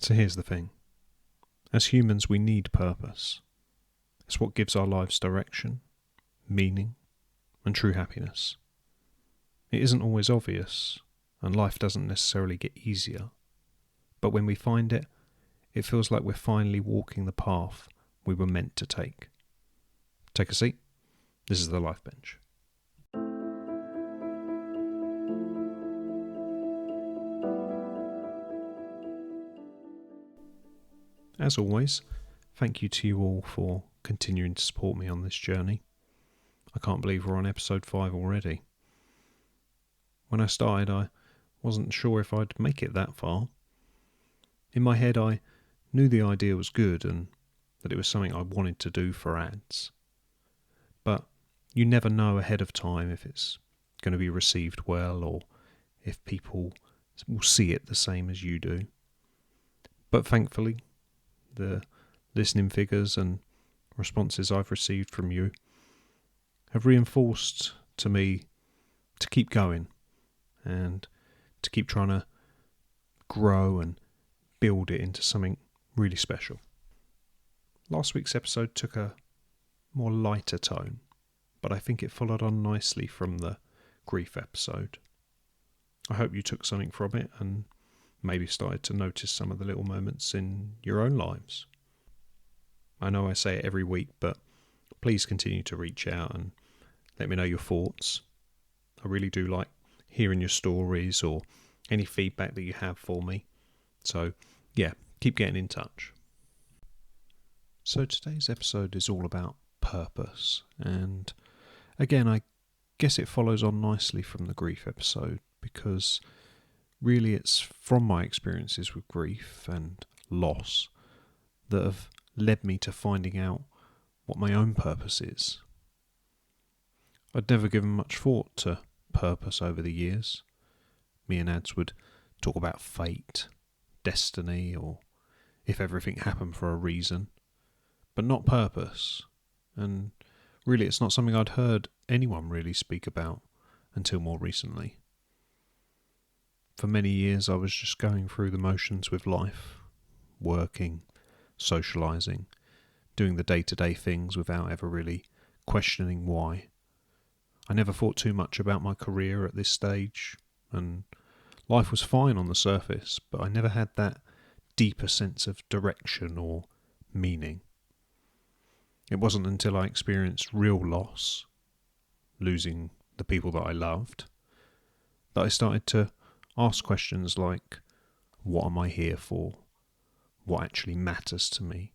So here's the thing. As humans, we need purpose. It's what gives our lives direction, meaning, and true happiness. It isn't always obvious, and life doesn't necessarily get easier. But when we find it, it feels like we're finally walking the path we were meant to take. Take a seat. This is the Life Bench. As always, thank you to you all for continuing to support me on this journey. I can't believe we're on episode 5 already. When I started, I wasn't sure if I'd make it that far. In my head, I knew the idea was good and that it was something I wanted to do for ads. But you never know ahead of time if it's going to be received well or if people will see it the same as you do. But thankfully, the listening figures and responses I've received from you have reinforced to me to keep going and to keep trying to grow and build it into something really special. Last week's episode took a more lighter tone, but I think it followed on nicely from the grief episode. I hope you took something from it and maybe started to notice some of the little moments in your own lives. I know I say it every week, but please continue to reach out and let me know your thoughts. I really do like hearing your stories or any feedback that you have for me. So, yeah, keep getting in touch. So today's episode is all about purpose, and again, I guess it follows on nicely from the grief episode because really it's from my experiences with grief and loss that have led me to finding out what my own purpose is. I'd never given much thought to purpose over the years. Me and Ads would talk about fate, destiny, or if everything happened for a reason, but not purpose. And really it's not something I'd heard anyone really speak about until more recently. For many years I was just going through the motions with life, working, socialising, doing the day-to-day things without ever really questioning why. I never thought too much about my career at this stage, and life was fine on the surface, but I never had that deeper sense of direction or meaning. It wasn't until I experienced real loss, losing the people that I loved, that I started to ask questions like, what am I here for? What actually matters to me?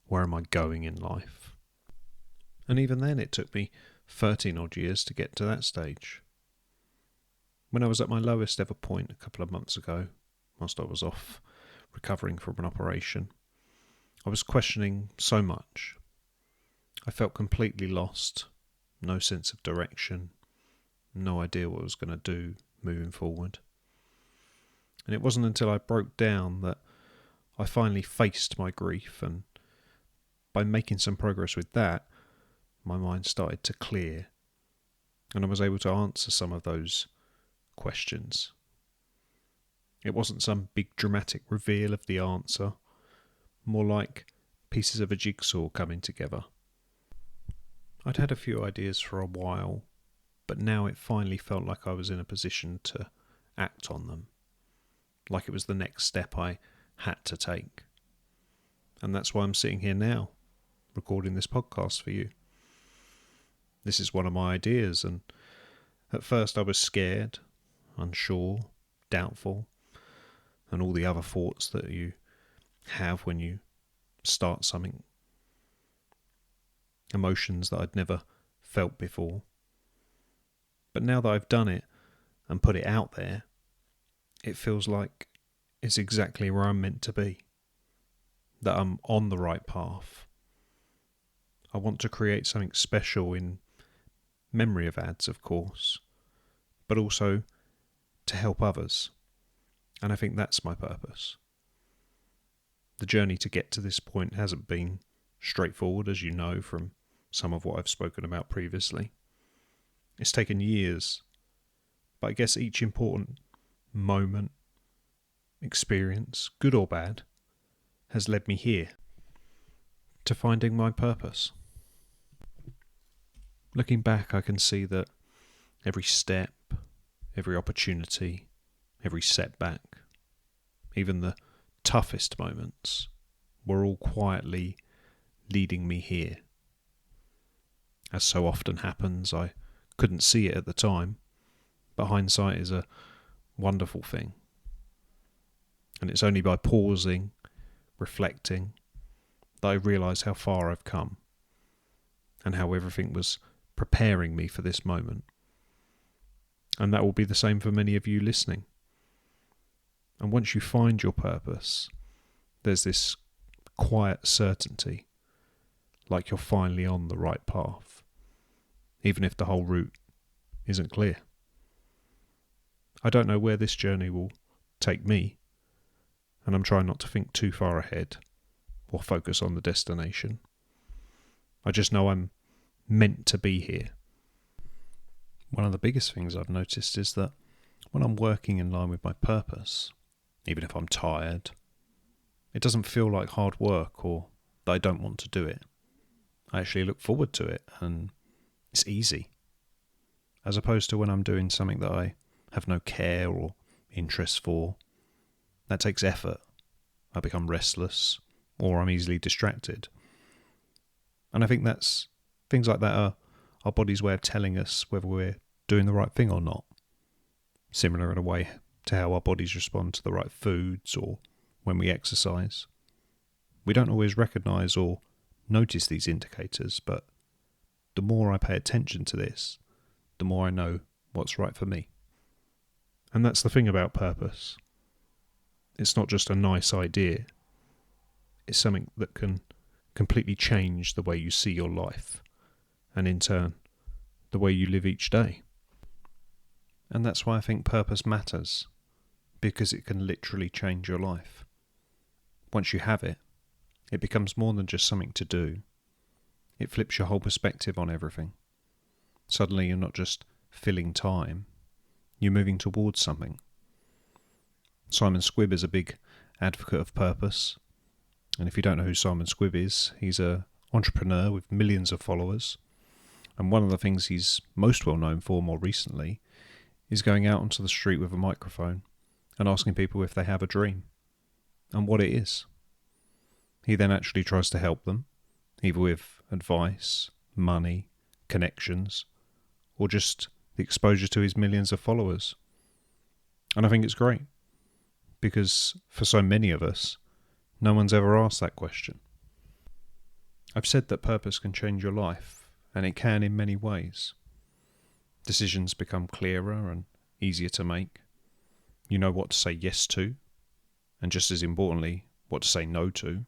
Where am I going in life? And even then it took me 13 odd years to get to that stage. When I was at my lowest ever point a couple of months ago, whilst I was off recovering from an operation, I was questioning so much. I felt completely lost, no sense of direction, no idea what I was going to do moving forward. And it wasn't until I broke down that I finally faced my grief, and by making some progress with that, my mind started to clear, and I was able to answer some of those questions. It wasn't some big dramatic reveal of the answer, more like pieces of a jigsaw coming together. I'd had a few ideas for a while, but now it finally felt like I was in a position to act on them, like it was the next step I had to take. And that's why I'm sitting here now, recording this podcast for you. This is one of my ideas, and at first I was scared, unsure, doubtful, and all the other thoughts that you have when you start something. Emotions that I'd never felt before. But now that I've done it and put it out there, it feels like it's exactly where I'm meant to be. That I'm on the right path. I want to create something special in memory of Ads, of course, but also to help others. And I think that's my purpose. The journey to get to this point hasn't been straightforward, as you know from some of what I've spoken about previously. It's taken years, but I guess each important moment, experience, good or bad, has led me here, to finding my purpose. Looking back, I can see that every step, every opportunity, every setback, even the toughest moments, were all quietly leading me here. As so often happens, I couldn't see it at the time, but hindsight is a wonderful thing. And it's only by pausing, reflecting, that I realise how far I've come and how everything was preparing me for this moment. And that will be the same for many of you listening. And once you find your purpose, there's this quiet certainty, like you're finally on the right path, even if the whole route isn't clear. I don't know where this journey will take me, and I'm trying not to think too far ahead or focus on the destination. I just know I'm meant to be here. One of the biggest things I've noticed is that when I'm working in line with my purpose, even if I'm tired, it doesn't feel like hard work or that I don't want to do it. I actually look forward to it and it's easy. As opposed to when I'm doing something that I have no care or interest for, that takes effort. I become restless or I'm easily distracted. And I think that's things like that are our body's way of telling us whether we're doing the right thing or not. Similar in a way to how our bodies respond to the right foods or when we exercise. We don't always recognise or notice these indicators, but the more I pay attention to this, the more I know what's right for me. And that's the thing about purpose. It's not just a nice idea. It's something that can completely change the way you see your life, and in turn, the way you live each day. And that's why I think purpose matters, because it can literally change your life. Once you have it, it becomes more than just something to do. It flips your whole perspective on everything. Suddenly you're not just filling time, you're moving towards something. Simon Squibb is a big advocate of purpose. And if you don't know who Simon Squibb is, he's an entrepreneur with millions of followers. And one of the things he's most well known for more recently is going out onto the street with a microphone and asking people if they have a dream and what it is. He then actually tries to help them, either with advice, money, connections, or just the exposure to his millions of followers. And I think it's great, because for so many of us, no one's ever asked that question. I've said that purpose can change your life, and it can in many ways. Decisions become clearer and easier to make. You know what to say yes to, and just as importantly, what to say no to.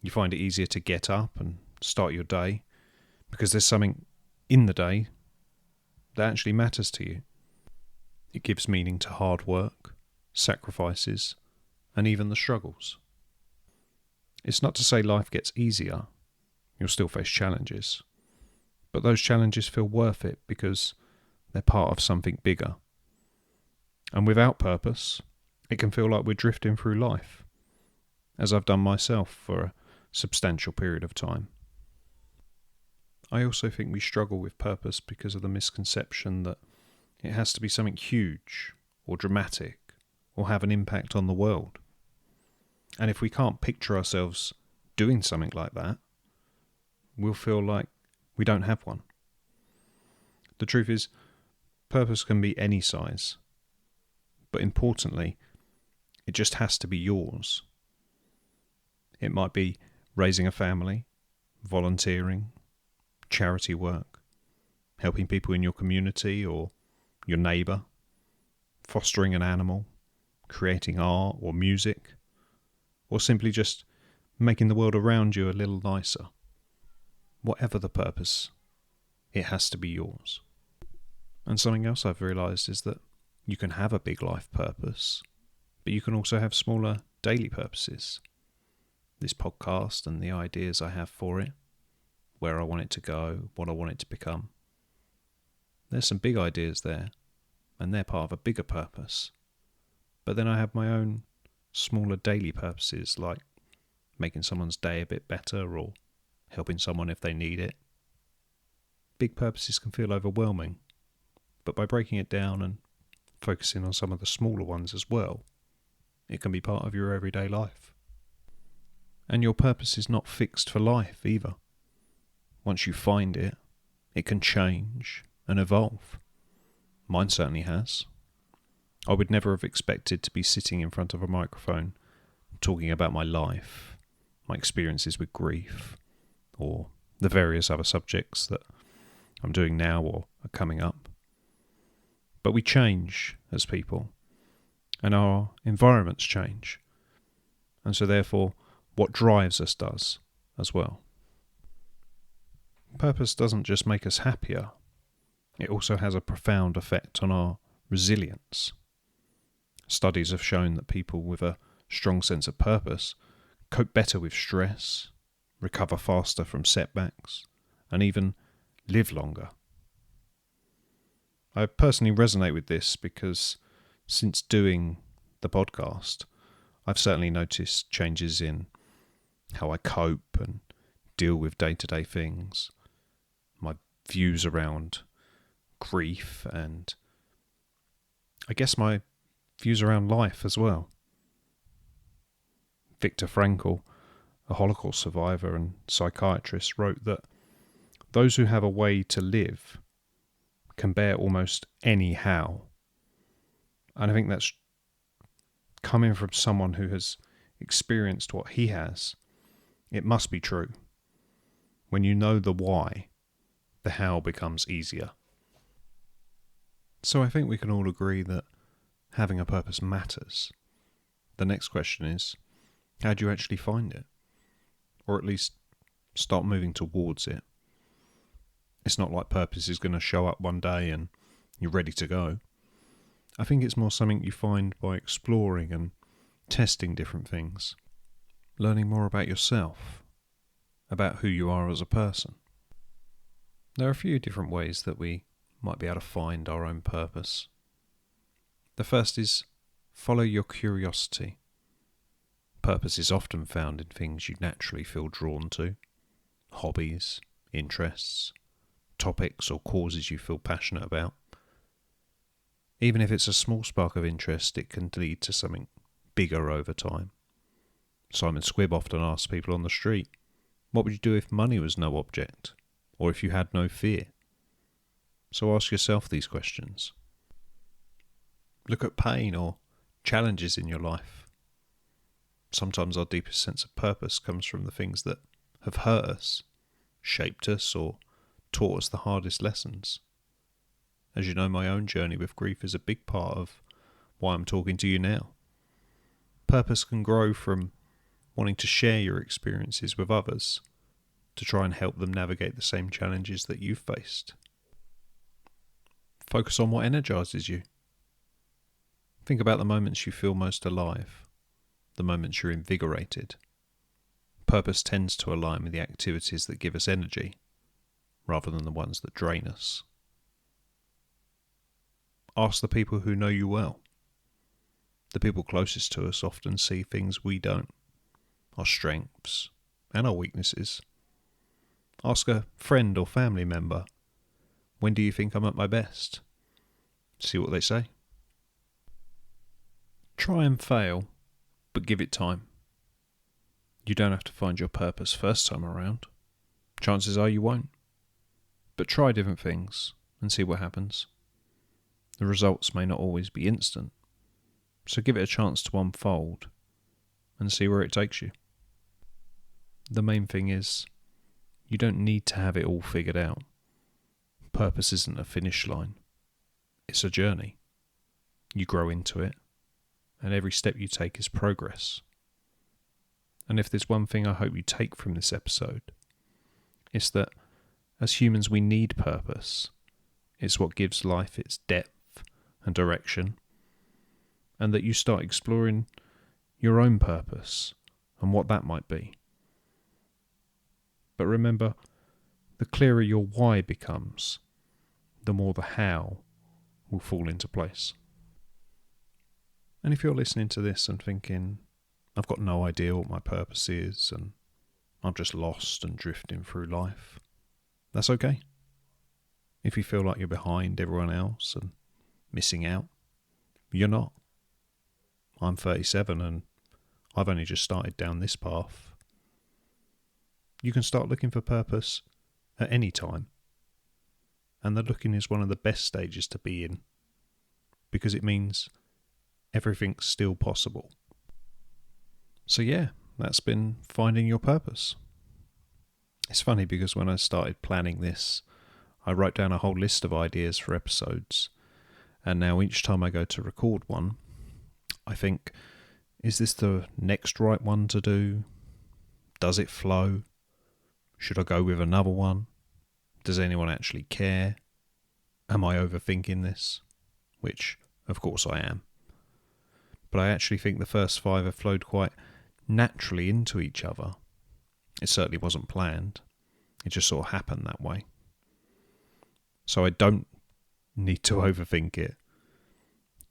You find it easier to get up and start your day, because there's something in the day that actually matters to you. It gives meaning to hard work, sacrifices, and even the struggles. It's not to say life gets easier. You'll still face challenges. But those challenges feel worth it because they're part of something bigger. And without purpose, it can feel like we're drifting through life, as I've done myself for a substantial period of time. I also think we struggle with purpose because of the misconception that it has to be something huge or dramatic or have an impact on the world. And if we can't picture ourselves doing something like that, we'll feel like we don't have one. The truth is, purpose can be any size, but importantly, it just has to be yours. It might be raising a family, volunteering, charity work, helping people in your community or your neighbour, fostering an animal, creating art or music, or simply just making the world around you a little nicer. Whatever the purpose, it has to be yours. And something else I've realised is that you can have a big life purpose, but you can also have smaller daily purposes. This podcast and the ideas I have for it, where I want it to go, what I want it to become. There's some big ideas there, and they're part of a bigger purpose. But then I have my own smaller daily purposes like making someone's day a bit better or helping someone if they need it. Big purposes can feel overwhelming, but by breaking it down and focusing on some of the smaller ones as well, it can be part of your everyday life. And your purpose is not fixed for life either. Once you find it, it can change and evolve. Mine certainly has. I would never have expected to be sitting in front of a microphone talking about my life, my experiences with grief, or the various other subjects that I'm doing now or are coming up. But we change as people, and our environments change. And so therefore, what drives us does as well. Purpose doesn't just make us happier, it also has a profound effect on our resilience. Studies have shown that people with a strong sense of purpose cope better with stress, recover faster from setbacks, and even live longer. I personally resonate with this because since doing the podcast, I've certainly noticed changes in how I cope and deal with day-to-day things, my views around grief, and I guess my views around life as well. Viktor Frankl, a Holocaust survivor and psychiatrist, wrote that those who have a way to live can bear almost any how. And I think that's coming from someone who has experienced what he has. It must be true. When you know the why, the how becomes easier. So I think we can all agree that having a purpose matters. The next question is, how do you actually find it? Or at least start moving towards it. It's not like purpose is going to show up one day and you're ready to go. I think it's more something you find by exploring and testing different things. Learning more about yourself, about who you are as a person. There are a few different ways that we might be able to find our own purpose. The first is follow your curiosity. Purpose is often found in things you naturally feel drawn to, hobbies, interests, topics or causes you feel passionate about. Even if it's a small spark of interest, it can lead to something bigger over time. Simon Squibb often asks people on the street, what would you do if money was no object, or if you had no fear? So ask yourself these questions. Look at pain or challenges in your life. Sometimes our deepest sense of purpose comes from the things that have hurt us, shaped us, or taught us the hardest lessons. As you know, my own journey with grief is a big part of why I'm talking to you now. Purpose can grow from wanting to share your experiences with others to try and help them navigate the same challenges that you've faced. Focus on what energizes you. Think about the moments you feel most alive, the moments you're invigorated. Purpose tends to align with the activities that give us energy, rather than the ones that drain us. Ask the people who know you well. The people closest to us often see things we don't, our strengths and our weaknesses. Ask a friend or family member, when do you think I'm at my best? See what they say. Try and fail, but give it time. You don't have to find your purpose first time around. Chances are you won't. But try different things and see what happens. The results may not always be instant, so give it a chance to unfold and see where it takes you. The main thing is, you don't need to have it all figured out. Purpose isn't a finish line. It's a journey. You grow into it, and every step you take is progress. And if there's one thing I hope you take from this episode, it's that as humans we need purpose. It's what gives life its depth and direction, and that you start exploring your own purpose and what that might be. But remember, the clearer your why becomes, the more the how will fall into place. And if you're listening to this and thinking, I've got no idea what my purpose is and I'm just lost and drifting through life, that's okay. If you feel like you're behind everyone else and missing out, you're not. I'm 37 and I've only just started down this path. You can start looking for purpose at any time. And the looking is one of the best stages to be in, because it means everything's still possible. So yeah, that's been finding your purpose. It's funny because when I started planning this, I wrote down a whole list of ideas for episodes, and now each time I go to record one, I think, is this the next right one to do? Does it flow? Should I go with another one? Does anyone actually care? Am I overthinking this? Which, of course, I am. But I actually think the first 5 have flowed quite naturally into each other. It certainly wasn't planned. It just sort of happened that way. So I don't need to overthink it.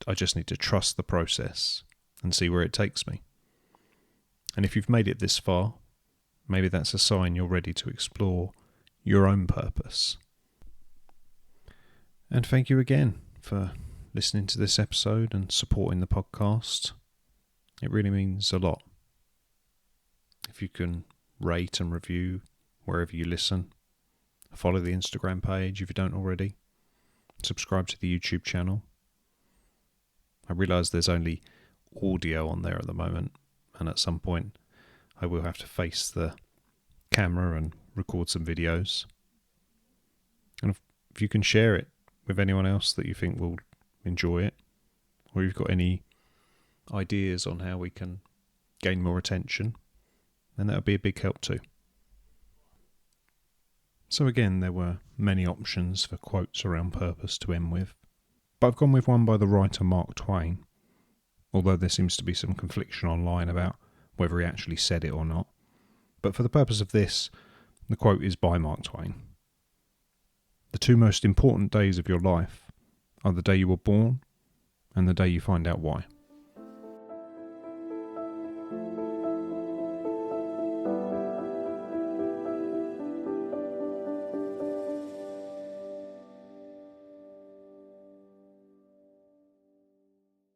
I just need to trust the process and see where it takes me. And if you've made it this far, maybe that's a sign you're ready to explore your own purpose. And thank you again for listening to this episode and supporting the podcast. It really means a lot. If you can rate and review wherever you listen, follow the Instagram page if you don't already, subscribe to the YouTube channel. I realise there's only audio on there at the moment, and at some point I will have to face the camera and record some videos. And if you can share it with anyone else that you think will enjoy it, or you've got any ideas on how we can gain more attention, then that would be a big help too. So again, there were many options for quotes around purpose to end with, but I've gone with one by the writer Mark Twain, although there seems to be some confliction online about whether he actually said it or not. But for the purpose of this, the quote is by Mark Twain. The 2 most important days of your life are the day you were born and the day you find out why.